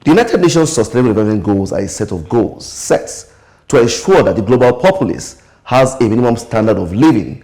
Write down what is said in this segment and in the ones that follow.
The United Nations Sustainable Development Goals are a set of goals set to ensure that the global populace has a minimum standard of living.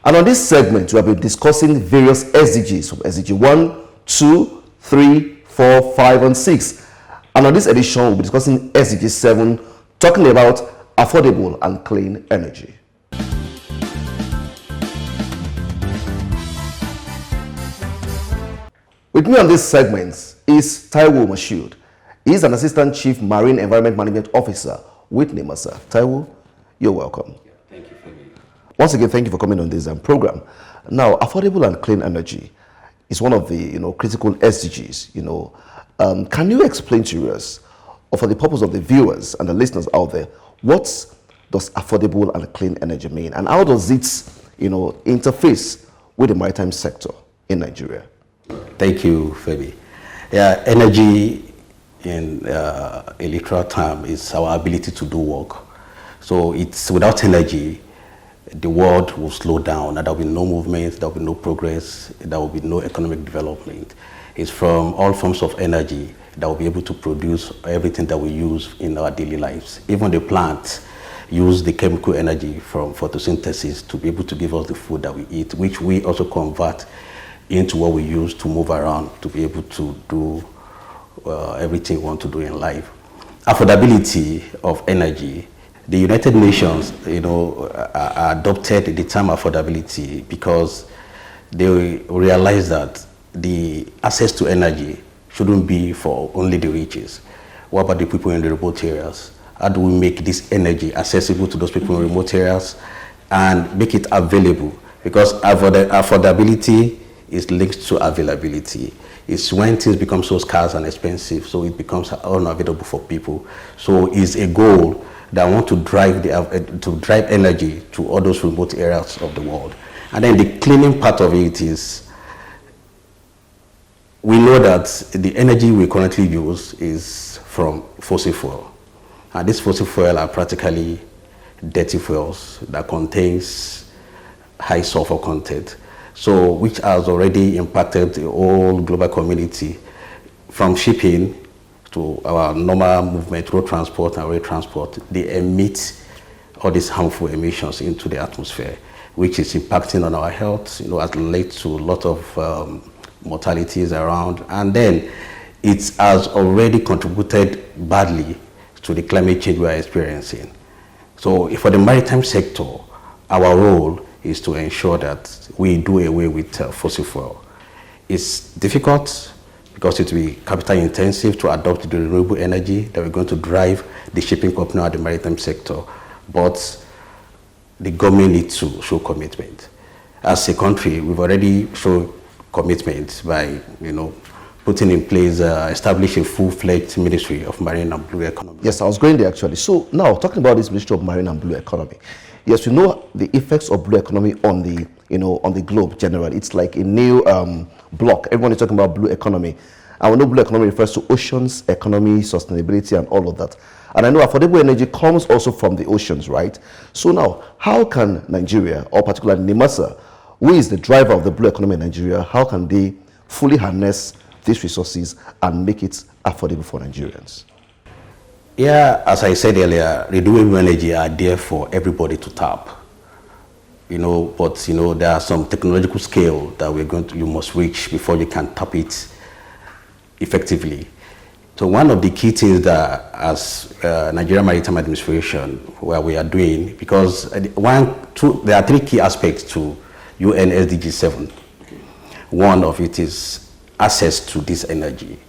And on this segment, we have been discussing various SDGs from SDG 1, 2, 3, 4, 5, and 6. And on this edition, we'll be discussing SDG 7, talking about affordable and clean energy. With me on this segment is Taiwo Moshood. He's an Assistant Chief Marine Environment Management Officer with Nimasa. Taiwo, you're welcome. Thank you, Femi. Once again, thank you for coming on this program. Now, affordable and clean energy is one of the critical SDGs. Can you explain to us, or for the purpose of the viewers and the listeners out there, what does affordable and clean energy mean, and how does it interface with the maritime sector in Nigeria? Thank you, Femi. Yeah, energy in a literal term is our ability to do work. So it's without energy, the world will slow down, and there will be no movement, there will be no progress, there will be no economic development. It's from all forms of energy that will be able to produce everything that we use in our daily lives. Even the plants use the chemical energy from photosynthesis to be able to give us the food that we eat, which we also convert into what we use to move around, to be able to do everything we want to do in life. Affordability of energy. The United Nations, adopted the term affordability because they realize that the access to energy shouldn't be for only the riches. What about the people in the remote areas? How do we make this energy accessible to those people in remote areas and make it available? Because affordability is linked to availability. It's when things become so scarce and expensive, so it becomes unavailable for people. So it's a goal that I want to drive energy to all those remote areas of the world. And then the cleaning part of it is, we know that the energy we currently use is from fossil fuel. And these fossil fuel are practically dirty fuels that contains high sulfur content. So, which has already impacted the whole global community, from shipping to our normal movement, road transport and rail transport. They emit all these harmful emissions into the atmosphere, which is impacting on our health, has led to a lot of mortalities around. And then it has already contributed badly to the climate change we are experiencing. So for the maritime sector, our role is to ensure that we do away with fossil fuel. It's difficult because it will be capital intensive to adopt the renewable energy that we're going to drive the shipping company and the maritime sector. But the government needs to show commitment. As a country, we've already shown commitment by, putting in place, establishing a full-fledged Ministry of Marine and Blue Economy. Yes, I was going there actually. So now, talking about this Ministry of Marine and Blue Economy, yes, we know the effects of blue economy on the, on the globe generally. It's like a new block. Everyone is talking about blue economy. And we know blue economy refers to oceans, economy, sustainability, and all of that. And I know affordable energy comes also from the oceans, right? So now, how can Nigeria, or particularly Nimasa, who is the driver of the blue economy in Nigeria, how can they fully harness these resources and make it affordable for Nigerians? Yeah, as I said earlier, renewable energy are there for everybody to tap. But there are some technological scale that you must reach before you can tap it effectively. So one of the key things that as Nigeria Maritime Administration, where we are doing, because there are three key aspects to UNSDG 7. One of it is access to this energy.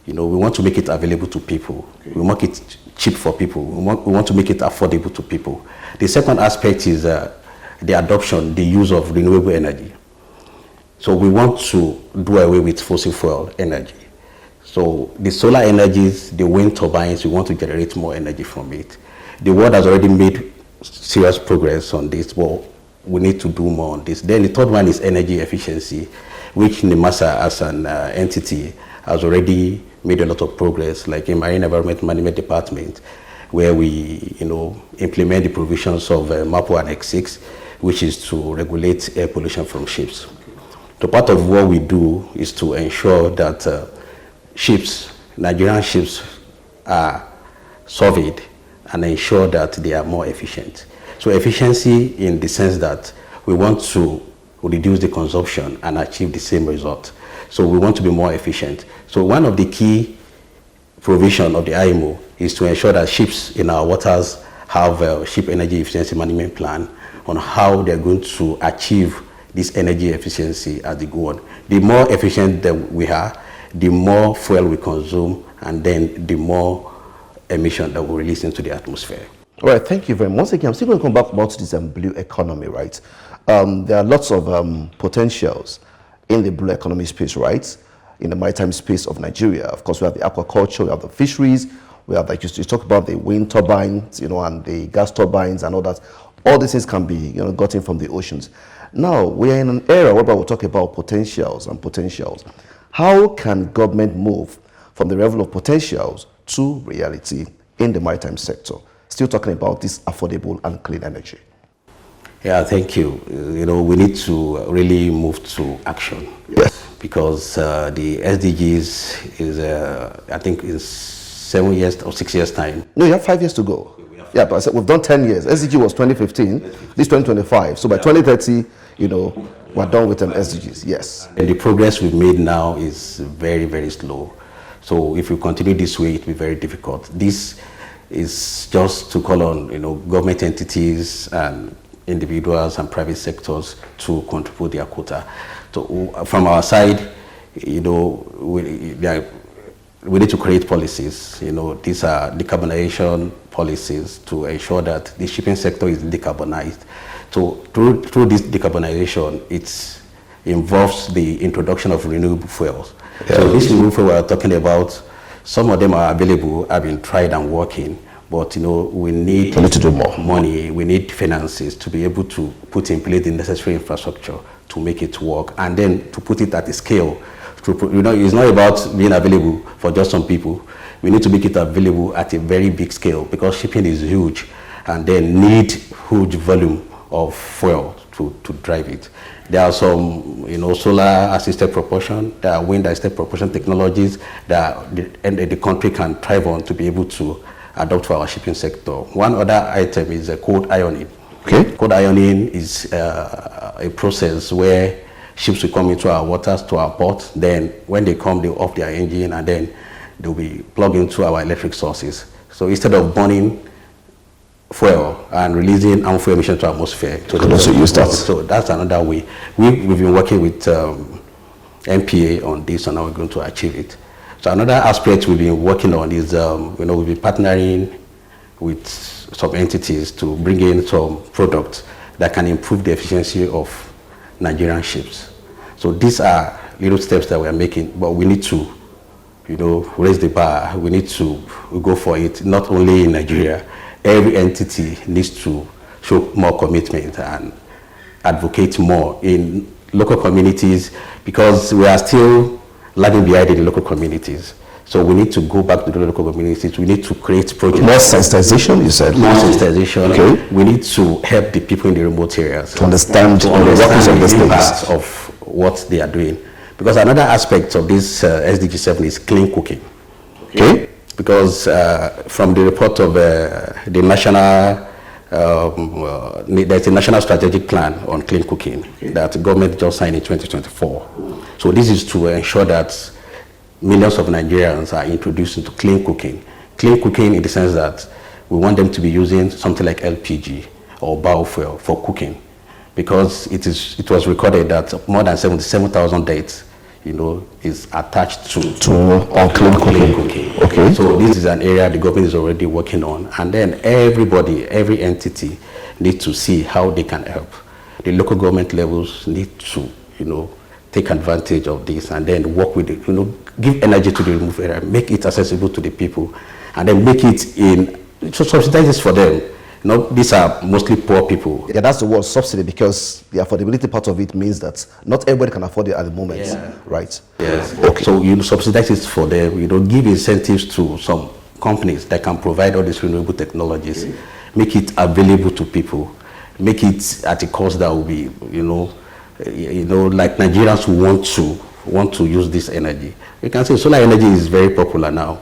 We want to make it available to people. Okay. We make it cheap for people. We want to make it affordable to people. The second aspect is the adoption, the use of renewable energy. So we want to do away with fossil fuel energy. So the solar energies, the wind turbines, we want to generate more energy from it. The world has already made serious progress on this, but we need to do more on this. Then the third one is energy efficiency, which Nimasa as an entity has already made a lot of progress, like in Marine Environment Management Department, where we, implement the provisions of MAPO Annex 6, which is to regulate air pollution from ships. So part of what we do is to ensure that ships Nigerian ships are surveyed and ensure that they are more efficient. So efficiency in the sense that we want to reduce the consumption and achieve the same result. So we want to be more efficient. So one of the key provision of the IMO is to ensure that ships in our waters have a ship energy efficiency management plan on how they're going to achieve this energy efficiency as they go on. The more efficient that we are, the more fuel we consume, and then the more emission that we release into the atmosphere. All right, thank you very much. Once again, I'm still going to come back about this blue economy, right? There are lots of potentials in the blue economy space, right? In the maritime space of Nigeria. Of course, we have the aquaculture, we have the fisheries, we have, like you talk about, the wind turbines, and the gas turbines and all that. All these things can be, gotten from the oceans. Now, we are in an era where we're talking about potentials and potentials. How can government move from the level of potentials to reality in the maritime sector? Still talking about this affordable and clean energy. Yeah, thank you. We need to really move to action. Yes. Because the SDGs is, I think, in 7 years or 6 years' time. No, you have 5 years to go. Yeah, but I said we've done 10 years. SDG was 2015, this 2025. So by 2030, we're done with SDGs, yes. And the progress we've made now is very, very slow. So if we continue this way, it will be very difficult. This is just to call on, government entities and individuals and private sectors to contribute their quota. So from our side, we need to create policies. These are decarbonization policies to ensure that the shipping sector is decarbonized. So through this decarbonization, it involves the introduction of renewable fuels. Yeah. So this renewable fuel we are talking about, some of them are available, have been tried and working, but we need to do more money, we need finances to be able to put in place the necessary infrastructure to make it work, and then to put it at a scale. It's not about being available for just some people. We need to make it available at a very big scale because shipping is huge and they need huge volume of fuel to drive it. There are some, solar assisted propulsion, there are wind assisted propulsion technologies that the country can thrive on to be able to adopt for our shipping sector. One other item is cold ironing. Okay. Cold ironing is a process where ships will come into our waters, to our port. Then when they come, they off their engine and then they'll be plugged into our electric sources. So instead of burning fuel and releasing harmful emissions to the atmosphere, so that's another way. We've been working with MPA on this, and now we're going to achieve it. So another aspect we've been working on is, we've been partnering with some entities to bring in some products that can improve the efficiency of Nigerian ships. So these are little steps that we are making, but we need to, raise the bar. We need to go for it, not only in Nigeria. Every entity needs to show more commitment and advocate more in local communities because we are still lagging behind in the local communities. So we need to go back to the local communities. We need to create projects. More sensitization, you said? More sensitization. Okay. We need to help the people in the remote areas to understand the impacts of what they are doing. Because another aspect of this SDG 7 is clean cooking. Okay. Because from the report of the national, there's a national strategic plan on clean cooking that the government just signed in 2024. So this is to ensure that millions of Nigerians are introduced into clean cooking. Clean cooking in the sense that we want them to be using something like LPG or biofuel for cooking, because it was recorded that more than 77,000 deaths, is attached to clean cooking. Okay. So this is an area the government is already working on, and then every entity needs to see how they can help. The local government levels need to, take advantage of this and then work with it, give energy to the remote area, make it accessible to the people, and then make it subsidize this for them. These are mostly poor people. Yeah, that's the word subsidy, because the affordability part of it means that not everybody can afford it at the moment, right? Yes. Okay. So you subsidize it for them, give incentives to some companies that can provide all these renewable technologies, make it available to people, make it at a cost that will be, like Nigerians who want to want to use this energy. You can say solar energy is very popular now,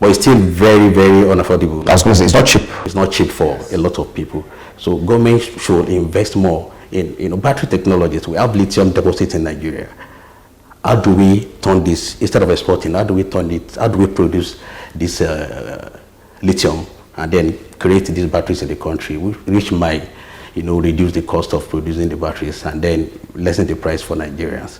but it's still very, very unaffordable. I was going to say, it's not cheap. It's not cheap for a lot of people. So government should invest more in battery technologies. We have lithium deposits in Nigeria. How do we turn this, instead of exporting, how do we turn it, how do we produce this lithium and then create these batteries in the country, which might, reduce the cost of producing the batteries and then lessen the price for Nigerians.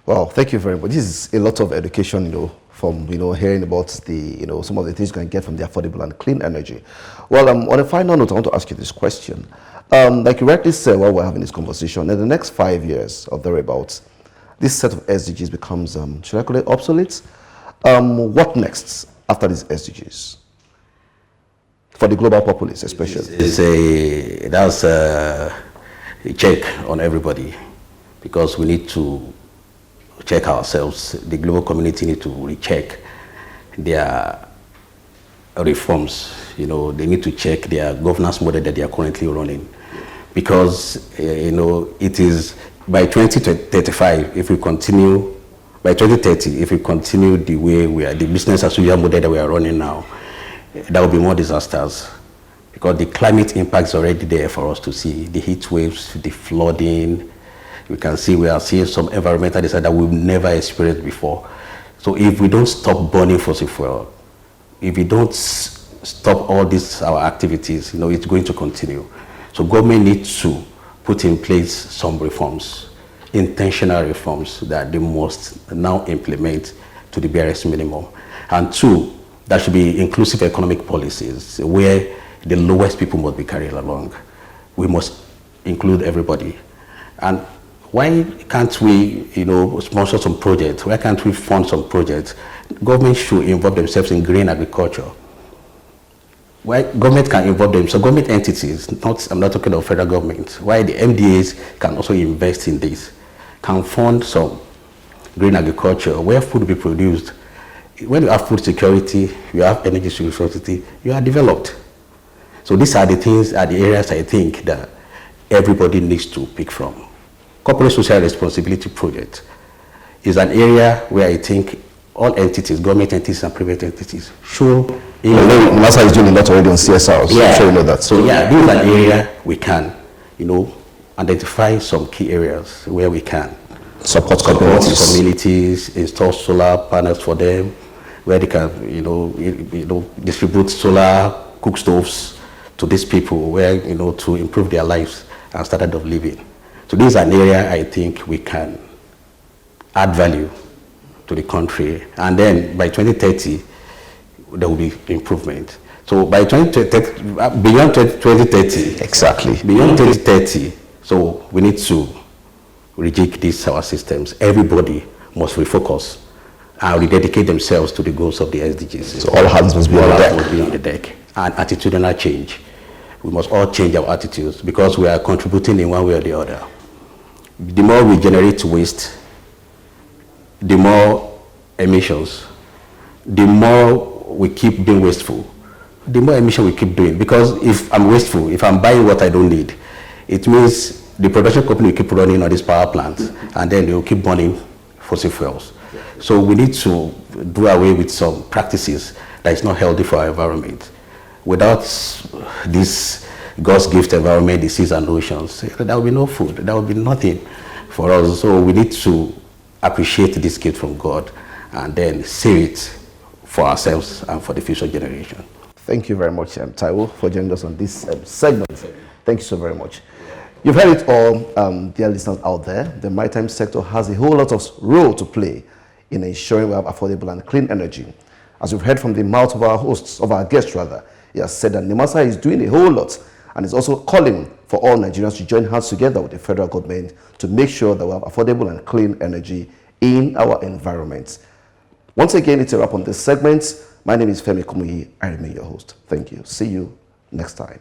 Well, thank you very much. This is a lot of education, from, hearing about the, some of the things you can get from the affordable and clean energy. Well, on a final note, I want to ask you this question. Like you rightly said while we're having this conversation, in the next 5 years or thereabouts, this set of SDGs becomes, should I call it obsolete? What next after these SDGs? For the global populace, especially. That's a check on everybody, because we need to check ourselves. The global community need to recheck their reforms. They need to check their governance model that they are currently running, because it is by 2035, if we continue, by 2030, if we continue the way we are, the business as usual model that we are running now, there will be more disasters, because the climate impact is already there for us to see. The heat waves, the flooding, we can see, we are seeing some environmental disasters that we've never experienced before. So if we don't stop burning fossil fuel, if we don't stop all these our activities, it's going to continue. So government needs to put in place some reforms, intentional reforms that they must now implement to the barest minimum. And two, there should be inclusive economic policies where the lowest people must be carried along. We must include everybody. And why can't we, sponsor some projects? Why can't we fund some projects? Government should involve themselves in green agriculture. Why government can involve themselves, government entities, I'm not talking about federal government, why the MDAs can also invest in this, can fund some green agriculture where food will be produced. When you have food security, you have energy security, you are developed. So these are the things, are the areas I think that everybody needs to pick from. Corporate social responsibility project is an area where I think all entities, government entities and private entities should. Nimasa is doing a lot already on CSR, so I'm sure you know that. So yeah, this is an area we can, identify some key areas where we can support communities, install solar panels for them, where they can, distribute solar cook stoves to these people, where, to improve their lives and standard of living. So this is an area I think we can add value to the country, and then by 2030 there will be improvement. So by 2030, beyond 2030, exactly, beyond 2030, so we need to rejig these our systems. Everybody must refocus and rededicate themselves to the goals of the SDGs. So all hands must be on the deck. And attitudinal change. We must all change our attitudes, because we are contributing in one way or the other. The more we generate waste, the more emissions, the more we keep being wasteful, the more emission we keep doing. Because if I'm wasteful, if I'm buying what I don't need, it means the production company will keep running on these power plants, and then they will keep burning fossil fuels. So we need to do away with some practices that is not healthy for our environment. Without this God's gift environment, the seas and oceans, there will be no food, there will be nothing for us. So we need to appreciate this gift from God and then save it for ourselves and for the future generation. Thank you very much, Taiwo, for joining us on this segment. Thank you so very much. You've heard it all, dear listeners out there. The maritime sector has a whole lot of role to play in ensuring we have affordable and clean energy. As we've heard from the mouth of our hosts, of our guests rather, he has said that Nimasa is doing a whole lot and is also calling for all Nigerians to join hands together with the federal government to make sure that we have affordable and clean energy in our environment. Once again, it's a wrap on this segment. My name is Femi Kumuyi. I remain your host. Thank you. See you next time.